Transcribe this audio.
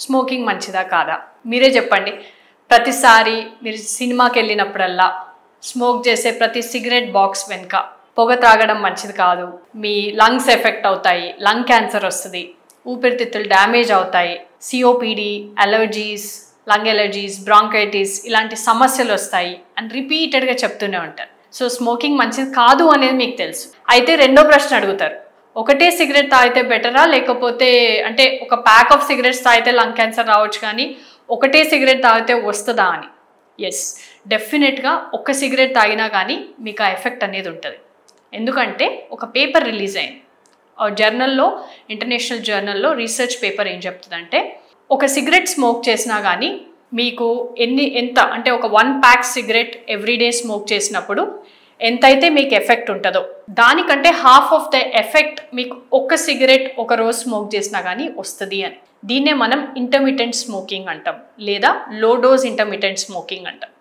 Smoking మంచిదా కాదా మీరే చెప్పండి. ప్రతిసారి మీరు సినిమాకి వెళ్ళినప్పుడల్లా స్మోక్ చేసే ప్రతి సిగరెట్ బాక్స్ వెనుక పొగ త్రాగడం మంచిది కాదు, మీ లంగ్స్ ఎఫెక్ట్ అవుతాయి, లంగ్ క్యాన్సర్ వస్తుంది, ఊపిరితిత్తులు డ్యామేజ్ అవుతాయి, COPD, allergies, lung allergies, bronchitis ఇలాంటి సమస్యలు వస్తాయి అని రిపీటెడ్గా చెప్తూనే ఉంటారు. సో స్మోకింగ్ మంచిది కాదు అనేది మీకు తెలుసు. అయితే రెండో ప్రశ్న అడుగుతారు, ఒకటే సిగరెట్ తాగితే బెటరా, లేకపోతే అంటే ఒక ప్యాక్ ఆఫ్ సిగరెట్స్ తాగితే లంగ్ క్యాన్సర్ రావచ్చు కానీ ఒకటే సిగరెట్ తాగితే వస్తుందా అని. ఎస్, డెఫినెట్గా ఒక్క సిగరెట్ తాగినా కానీ మీకు ఆ ఎఫెక్ట్ అనేది ఉంటుంది. ఎందుకంటే ఒక పేపర్ రిలీజ్ అయింది జర్నల్లో, ఇంటర్నేషనల్ జర్నల్లో రీసెర్చ్ పేపర్ ఏం చెప్తుందంటే ఒక సిగరెట్ స్మోక్ చేసినా కానీ మీకు ఎంత అంటే ఒక 1 ప్యాక్ సిగరెట్ ఎవ్రీడే స్మోక్ చేసినప్పుడు ఎంతైతే మీకు ఎఫెక్ట్ ఉంటుందో దానికంటే హాఫ్ ఆఫ్ ద ఎఫెక్ట్ మీకు ఒక్క సిగరెట్ ఒక రోజు స్మోక్ చేసినా కానీ వస్తుంది అని. దీన్నే మనం ఇంటర్మిటెంట్ స్మోకింగ్ అంటాం, లేదా లో డోస్ ఇంటర్మిటెంట్ స్మోకింగ్ అంటాం.